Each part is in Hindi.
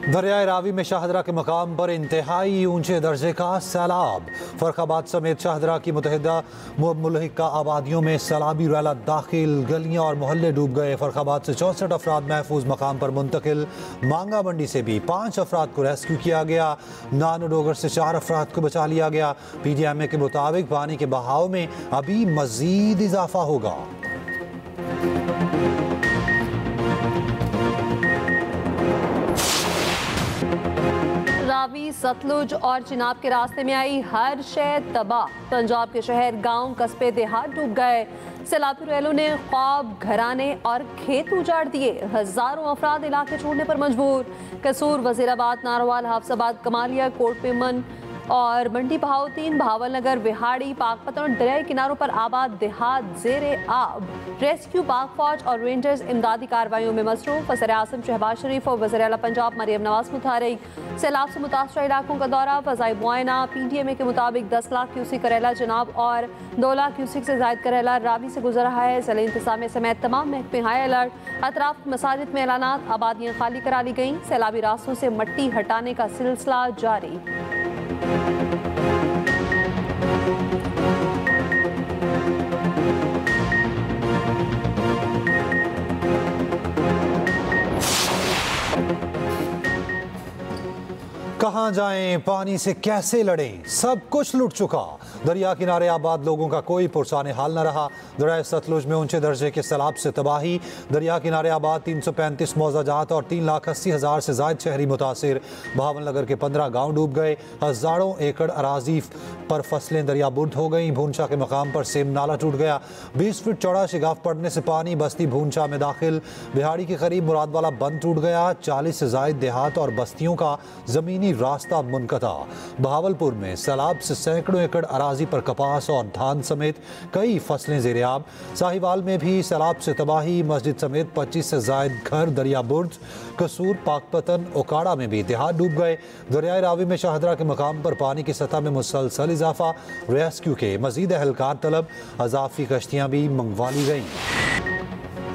दरियाए रावी में शाहदरा के मकाम पर इंतहाई ऊंचे दर्जे का सैलाब। फर्रुखाबाद समेत शाहदरा की मुतहदा मुल्हिका आबादियों में सैलाबी रैला दाखिल, गलियां और मोहल्ले डूब गए। फर्रुखाबाद से 64 अफराद महफूज मकाम पर मुंतकिल। मांगा मंडी से भी 5 अफराद को रेस्क्यू किया गया। नानो डोगर से 4 अफराद को बचा लिया गया। PDMA के मुताबिक पानी के बहाव में अभी मजीद इजाफा होगा। रावी, सतलुज और चिनाब के रास्ते में आई हर शय तबाह। पंजाब के शहर, गांव, कस्बे, देहात डूब गए। सैलाबी रैलों ने ख्वाब, घराने और खेत उजाड़ दिए। हजारों अफराद इलाके छोड़ने पर मजबूर। कसूर, वजीराबाद, नारोवाल, हाफसाबाद, कमालिया, कोट पेमन और मंडी बहाउद्दीन, भावलनगर, विहाड़ी, पाकपतन और दरियाई किनारों पर आबाद देहात जेरे आब। रेस्क्यू, पाक फौज और रेंजर्स इमदादी कार्रवाइयों में मसरूफ। वज़ीर आज़म शहबाज शरीफ और वज़ीर आला पंजाब मरियम नवाज मुतहरिक। सैलाब से मुतासरा इलाकों का दौरा, फज़ाई मुआयना। PDMA के मुताबिक 10 लाख क्यूसिक करेला जनाब और 2 लाख क्यूसिक से ज़ायद करेला रावी से गुजर रहा है। ज़िले इंतज़ामिया समेत तमाम महकमे हाई अलर्ट। अतराफ मसाजिद में ऐलानात, आबादियाँ खाली करा ली गईं। सैलाबी रास्तों से मट्टी हटाने का सिलसिला जारी। कहाँ जाएं, पानी से कैसे लड़ें, सब कुछ लुट चुका। दरिया किनारे आबाद लोगों का कोई पुरसाने हाल न रहा। दरिया सतलुज में ऊंचे दर्जे के सैलाब से तबाही। दरिया किनारे आबाद 335 मौजाजात और 3,80,000 से ज़ायद शहरी मुतासिर। भावलनगर के 15 गाँव डूब गए। हज़ारों एकड़ अराजी पर फसलें दरिया बुर्द हो गईं। भूंचा के मकाम पर सेम नाला टूट गया। 20 फीट चौड़ा शिगाफ पड़ने से पानी बस्ती भूंचा में दाखिल। बिहाड़ी के करीब मुरादवाला बंद टूट गया। 40 से ज़ायद देहात और बस्तियों का ज़मीनी रास्ता मुनक़ता। बहावलपुर में सैलाब से सैकड़ों एकड़ अराजी पर कपास और धान समेत कई फसलें ज़ेरे-आब। साहिवाल में भी सैलाब से तबाही। मस्जिद समेत 25 से ज़ायद घर दरिया बुर्द। कसूर, पाकपतन, ओकाड़ा में भी देहात डूब गए। दरियाए रावी में शाहदरा के मकाम पर पानी की सतह में मुसलसल इजाफा। रेस्क्यू के मजीद एहलकार तलब। अजाफी कश्तियाँ भी मंगवा ली गईं।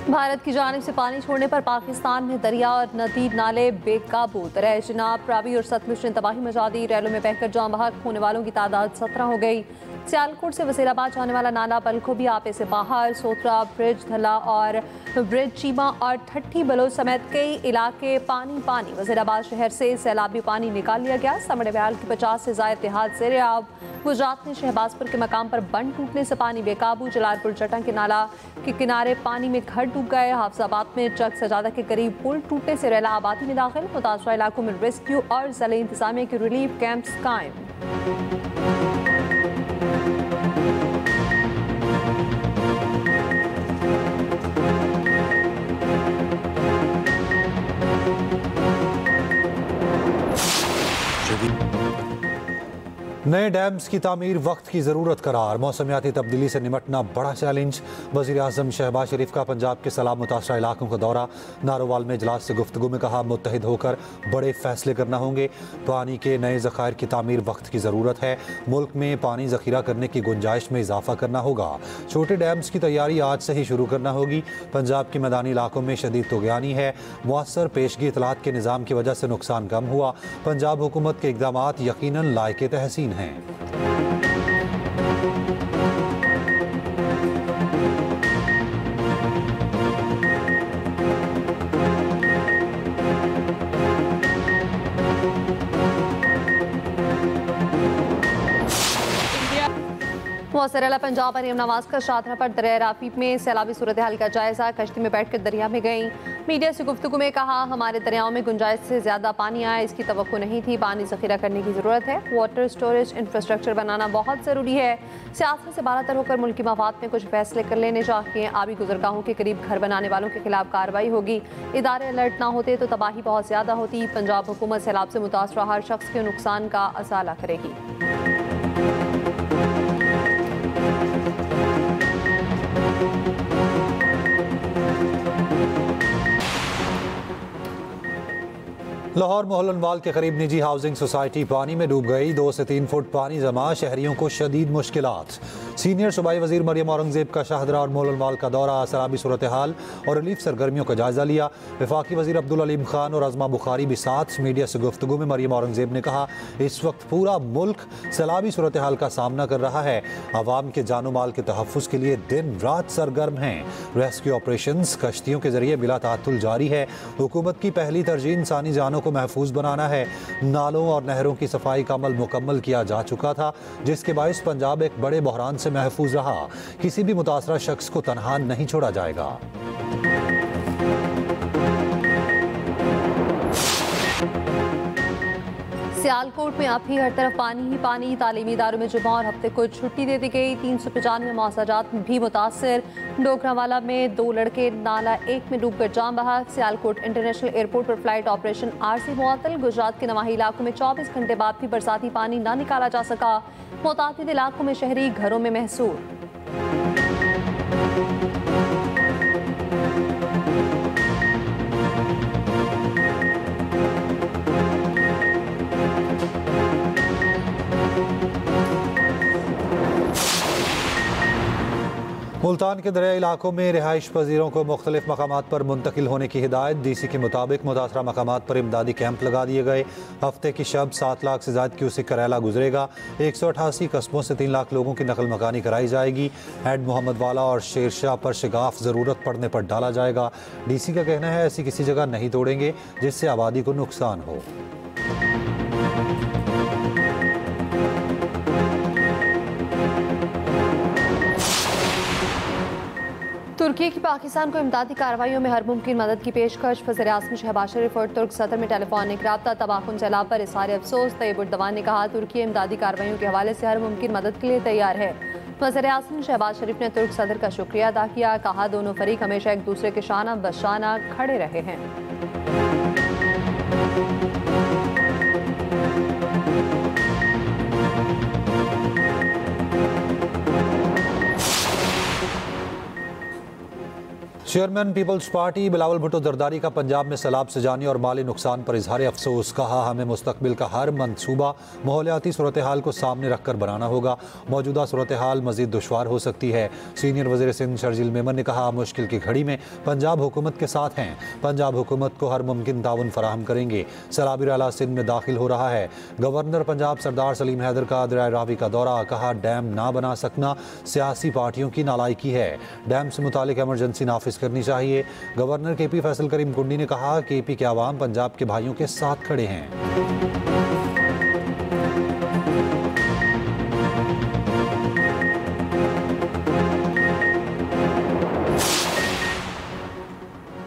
भारत की जानिब से पानी छोड़ने पर पाकिस्तान में दरिया और नदी नाले बेकाबू। दरिया चिनाब, रावी और सतलुज ने तबाही मचा दी। रैलों में बहकर जान बहक होने वालों की तादाद 17 हो गई। सियालकोट से वजीराबाद जाने वाला नाला बलखो भी आपे से बाहर। सोतरा, ब्रिज धला और ब्रिज चीमा और ठट्ठी बलोच समेत कई इलाके पानी पानी। वजीराबाद शहर से सैलाबी पानी निकाल लिया गया। समड़ बयाल की 50 से ज़ायद देहात ज़ेरे आब। गुजरात में शहबाजपुर के मकाम पर बंद टूटने से पानी बेकाबू। जलालपुर जटा के नाला के किनारे पानी में घर डूब गए। हाफसाबाद में चक सजादा के करीब पुल टूटने से रैला आबादी में दाखिल। मुतासरा इलाकों में रेस्क्यू और ज़िले इंतज़ामिया के रिलीफ कैंप्स कायम। नए डैम्स की तामीर वक्त की ज़रूरत करार। मौसमियाती तब्दीली से निमटना बड़ा चैलेंज। वज़ीर आज़म शहबाज शरीफ का पंजाब के सैलाब मुतासरा इलाकों का दौरा। नारोवाल में इजलास से गुफ्तगू में कहा, मुत्तहिद होकर बड़े फैसले करना होंगे। पानी के नए ज़खायर की तामीर वक्त की ज़रूरत है। मुल्क में पानी ज़ख़ीरा करने की गुंजाइश में इजाफा करना होगा। छोटे डैम्स की तैयारी आज से ही शुरू करना होगी। पंजाब के मैदानी इलाकों में शदीद तुग़यानी है। मुअस्सर पेशगी इतलात के निज़ाम की वजह से नुकसान कम हुआ। पंजाब हुकूमत के इक़दामात यकीनन लायक़े तहसीन हैं। वज़ीर आला पंजाब मरियम नवाज का शाहदरा पर दरिया रावी में सैलाबी सूरत हाल का जायजा। कश्ती में बैठकर दरिया में गईं। मीडिया से गुफ्तगू में कहा, हमारे दरियाओं में गुंजाइश से ज़्यादा पानी आया, इसकी तवक्को नहीं थी। पानी ज़ख़ीरा करने की ज़रूरत है। वाटर स्टोरेज इंफ्रास्ट्रक्चर बनाना बहुत ज़रूरी है। सियासत से बालातर होकर मुल्की मफाद में कुछ फैसले कर लेने चाहिए। आबी गुज़रगाहों के करीब घर बनाने वालों के खिलाफ कार्रवाई होगी। इदारे अलर्ट ना होते तो तबाही बहुत ज़्यादा होती। पंजाब हुकूमत सैलाब से मुतासरा हर शख्स के नुकसान का असाला करेगी। लाहौर मोहल्लनवाल के करीब निजी हाउसिंग सोसाइटी पानी में डूब गई। 2 से 3 फुट पानी जमा, शहरियों को शदीद मुश्किलात। सीनियर सूबाई वजीर मरियम औरंगजेब का शाहदरा और मोलनवाल का दौरा, सैलाबी सूरत हाल और रिलीफ सरगर्मियों का जायजा लिया। वफाकी वजीर अब्दुल अलीम खान और अजमा बुखारी भी साथ। मीडिया से गुफ्तगू में मरियम औरंगजेब ने कहा, इस वक्त पूरा मुल्क सैलाबी सूरत हाल का सामना कर रहा है। आवाम के जानो माल के तहफ़्फ़ुज़ के लिए दिन रात सरगर्म हैं। रेस्क्यू ऑपरेशंस कश्तियों के जरिए बिला ताअत्तुल जारी है। हुकूमत की पहली तरजीह इंसानी जानों को महफूज बनाना है। नालों और नहरों की सफाई का अमल मुकम्मल किया जा चुका था, जिसके बायस पंजाब एक बड़े बहरान से महफूज रहा। किसी भी मुतासरा शख्स को तनहा नहीं छोड़ा जाएगा। सियालकोट में अब भी हर तरफ पानी ही पानी। तालीमी इदारों में जुमा और हफ्ते को छुट्टी दे दी गई। 395 मौसाजात भी मुतासर। डोगरावाला में 2 लड़के नाला 1 में डूबकर जान बहा। सियालकोट इंटरनेशनल एयरपोर्ट पर फ्लाइट ऑपरेशन आरसी मुअत्तल। गुजरात के नवाही इलाकों में 24 घंटे बाद भी बरसाती पानी ना निकाला जा सका। मुतादिद इलाकों में शहरी घरों में महसूर। मुल्तान के दरियाई इलाकों में रिहाइश पजीरों को मुख्तलिफ मकामात पर मुंतकिल होने की हिदायत। DC के मुताबिक मुतासरा मकामात पर इमदादी कैंप लगा दिए गए। हफ्ते की शब 7 लाख से ज़्यादा क्यूसिक करेला गुजरेगा। 188 कस्बों से 3 लाख लोगों की नकल मकानी कराई जाएगी। हेड मोहम्मद वाला और शेरशाह पर शिगाफ ज़रूरत पड़ने पर डाला जाएगा। DC का कहना है, ऐसी किसी जगह नहीं तोड़ेंगे जिससे आबादी को नुकसान हो। तुर्की की पाकिस्तान को इमदादी कार्रवाइयों में हर मुमकिन मदद की पेशकश। वज़ीर आज़म शहबाज शरीफ और तुर्क सदर में टेलीफोनिक रब्ता। तबाहकुन सैलाब पर इज़हार अफसोस। तैयब उर्दवान ने कहा, तुर्की इमदादी कार्रवाइयों के हवाले से हर मुमकिन मदद के लिए तैयार है। वज़ीर आज़म शहबाज शरीफ ने तुर्क सदर का शुक्रिया अदा किया। कहा, दोनों फरीक हमेशा एक दूसरे के शाना बशाना खड़े रहे हैं। Chairman Peoples Party Bilawal Bhutto Zardari का पंजाब में सैलाब से जानी और माली नुकसान पर इजहार अफसोस। कहा, हमें मुस्तकबिल का हर मंसूबा माहौलियाती सूरत हाल को सामने रखकर बनाना होगा। मौजूदा सूरत हाल मजीद दुश्वार हो सकती है। सीनियर वज़ीर सिंध शर्जील मेमन ने कहा, मुश्किल की घड़ी में पंजाब हुकूमत के साथ हैं। पंजाब हुकूमत को हर मुमकिन ताउन फराहम करेंगे। सैलाबी रैला सिंध में दाखिल हो रहा है। गवर्नर पंजाब सरदार सलीम हैदर का दरिया रावी का दौरा। कहा, डैम ना बना सकना सियासी पार्टियों की नालायकी है। डैम से मुतालिक एमरजेंसी नाफिज करनी चाहिए। गवर्नर KP फैसल करीम कुंडी ने कहा, KP के आवाम पंजाब के भाइयों के साथ खड़े हैं।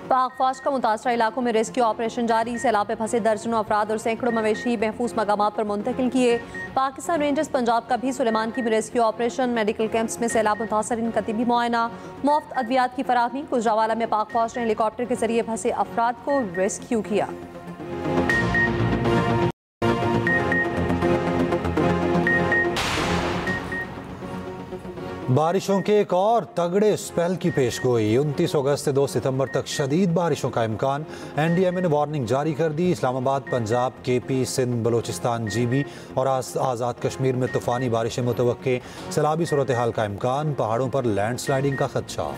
पाक फौज का मुतासरा इलाकों में रेस्क्यू ऑपरेशन जारी। सैलाब में फंसे दर्जनों अफराद और सैकड़ों मवेशी महफूज मकामात पर मुंतकिल किए। पाकिस्तान रेंजर्स पंजाब का भी सुलेमान की रेस्क्यू ऑपरेशन। मेडिकल कैंप्स में सैलाब मुतासरीन का तिबी मुआयना। मुफ्त अद्वियात की फराहमी। गुजरावाला में पाक फौज ने हेलीकॉप्टर के जरिए फंसे अफराद को रेस्क्यू किया। बारिशों के एक और तगड़े स्पेल की पेशगोई। 29 अगस्त से 2 सितंबर तक शदीद बारिशों का इम्कान। NDMA ने वार्निंग जारी कर दी। इस्लामाबाद, पंजाब, KP, सिंध, बलोचिस्तान, GB और आज़ाद कश्मीर में तूफ़ानी बारिशें मुतवक्के। सैलाबी सूरत हाल का इम्कान। पहाड़ों पर लैंडस्लाइडिंग का खदशा।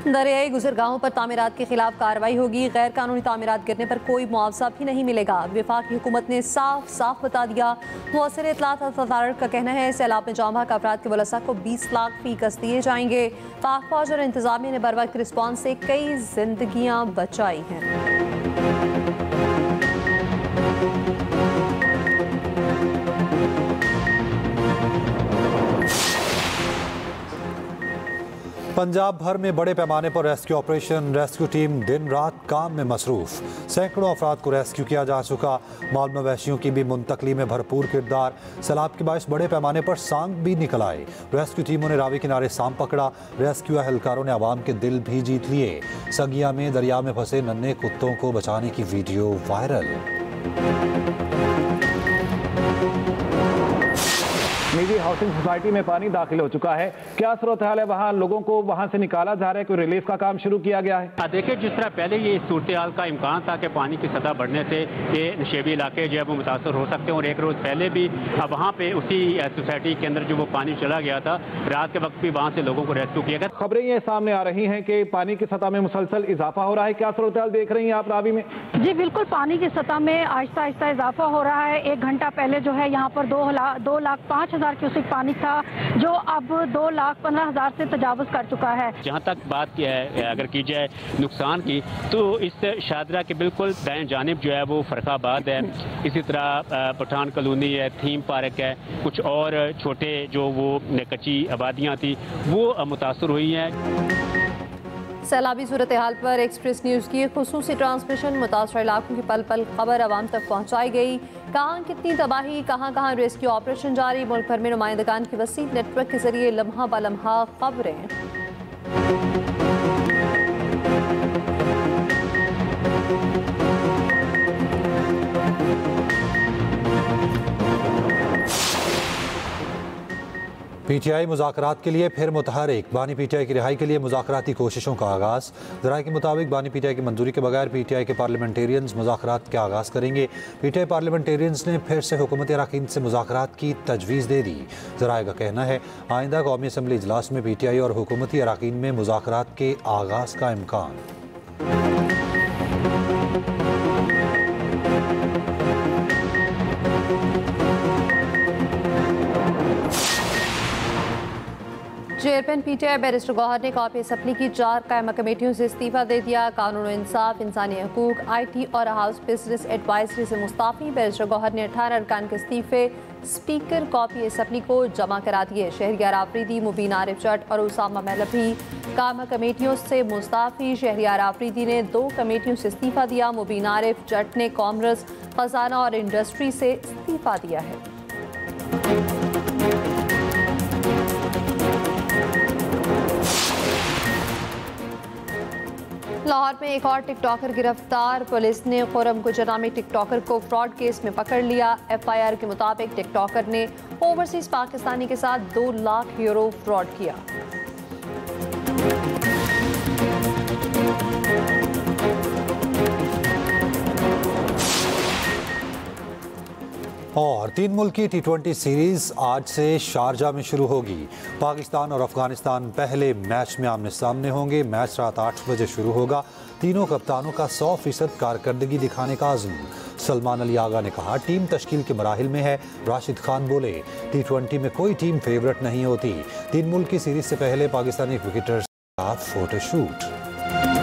दरियाई गुजरगाहों पर तामीरात के खिलाफ कार्रवाई होगी। गैर कानूनी तामीरात गिरने पर कोई मुआवजा भी नहीं मिलेगा। वफाकी हुकूमत ने साफ साफ बता दिया। मुअस्सर इत्तलात अथॉरिटी का कहना है, सैलाब में जाम बहक अफराद के वलसा को 20 लाख फी कस दिए जाएंगे। पाक फौज और इंतजामिया ने बरवक्त रिस्पॉन्स से कई जिंदगियां बचाई हैं। पंजाब भर में बड़े पैमाने पर रेस्क्यू ऑपरेशन। रेस्क्यू टीम दिन रात काम में मसरूफ। सैकड़ों अफराद को रेस्क्यू किया जा चुका। माल मवेशियों की भी मुंतकली में भरपूर किरदार। सैलाब के बायस बड़े पैमाने पर सांप भी निकल आए। रेस्क्यू टीमों ने रावी किनारे सांप पकड़ा। रेस्क्यू एहलकारों ने आवाम के दिल भी जीत लिए। सगिया में दरिया में फंसे नन्हे कुत्तों को बचाने की वीडियो वायरल। निजी हाउसिंग सोसाइटी में पानी दाखिल हो चुका है। क्या सूरत हाल है वहाँ? लोगों को वहाँ से निकाला जा रहा है, कोई रिलीफ का काम शुरू किया गया है? देखिए, जिस तरह पहले ये सूरत हाल का इम्कान था कि पानी की सतह बढ़ने से ये नशेबी इलाके जो है वो मुतासर हो सकते हैं, और एक रोज़ पहले भी वहाँ पे उसी सोसाइटी के अंदर जो वो पानी चला गया था, रात के वक्त भी वहाँ से लोगों को रेस्क्यू किया गया। खबरें ये सामने आ रही हैं कि पानी की सतह में मुसलसल इजाफा हो रहा है। क्या सूरत हाल देख रही हैं आप रावी में? जी बिल्कुल, पानी की सतह में आहिस्ता आहिस्ता इजाफा हो रहा है। 1 घंटा पहले जो है यहाँ पर 2,05,000 क्यूसेक पानी था, जो अब 2,15,000 से तजावुज कर चुका है। जहाँ तक बात की है, अगर की जाए नुकसान की, तो इस शादरा के बिल्कुल दाएं जानिब जो है वो फरखाबाद है, इसी तरह पठान कॉलोनी है, थीम पार्क है, कुछ और छोटे जो वो कच्ची आबादियाँ थी वो मुतासर हुई हैं। सैलाबी सूरत हाल पर एक्सप्रेस न्यूज़ की खुसूसी ट्रांसमिशन मुतासर इलाकों की पल पल खबर आवाम तक पहुँचाई गई। कहाँ कितनी तबाही, कहाँ कहाँ रेस्क्यू ऑपरेशन जारी, मुल्क भर में नुमाइंदगान के वसी नेटवर्क के जरिए लम्हा ब लम्हा खबरें। पीटीआई मुज़ाकरात के लिए फिर मुतहरिक। बानी पीटीआई की रिहाई के लिए मुज़ाकराती कोशिशों का आगाज़। ज़राए के मुताबिक बानी पीटीआई की मंजूरी के बगैर पीटीआई के पार्लियामेंटेरियंस मुज़ाकरात का आगाज़ करेंगे। पीटीआई पार्लियामेंटेरियंस ने फिर से हुकूमत अरकान से मुज़ाकरात की तजवीज़ दे दी। ज़राए का कहना है आइंदा कौमी असम्बली इजलास में पीटीआई और हुकूमती अरकान में मुज़ाकरात के आगाज़ का इम्कान। चेयरमैन पीटीआई बैरिस्टर गौहर ने कौमी असम्बली की 4 कायमा कमेटियों से इस्तीफा दे दिया। कानून और इंसाफ, इंसानी हकूक, IT और हाउस बिजनेस एडवाइजरी से मुस्ताफ़ी। बैरिस्टर गौहर ने 18 अरकान के इस्तीफे स्पीकर कौमी असम्बली को जमा करा दिए। शहरियार आफरीदी, मुबीन आरिफ जट और उसामा महलब भी कायमा कमेटियों से मुस्ताफ़ी। शहरियार आफरीदी ने 2 कमेटियों से इस्तीफा दिया। मुबीन आरिफ जट ने कॉमर्स, खजाना और इंडस्ट्री से इस्तीफा दिया है। लाहौर में एक और टिकटॉकर गिरफ्तार। पुलिस ने खुरम गुजर नामी टिकटॉकर को फ्रॉड केस में पकड़ लिया। FIR के मुताबिक टिकटॉकर ने ओवरसीज पाकिस्तानी के साथ 2 लाख यूरो फ्रॉड किया। और 3 मुल्की T20 सीरीज आज से शारजा में शुरू होगी। पाकिस्तान और अफगानिस्तान पहले मैच में आमने सामने होंगे। मैच रात 8 बजे शुरू होगा। तीनों कप्तानों का 100% कारकर्दगी दिखाने का आज़म। सलमान अली आगा ने कहा टीम तश्कील के मराहिल में है। राशिद खान बोले T20 में कोई टीम फेवरेट नहीं होती। 3 मुल्की सीरीज से पहले पाकिस्तानी क्रिकेटर्स का फोटोशूट।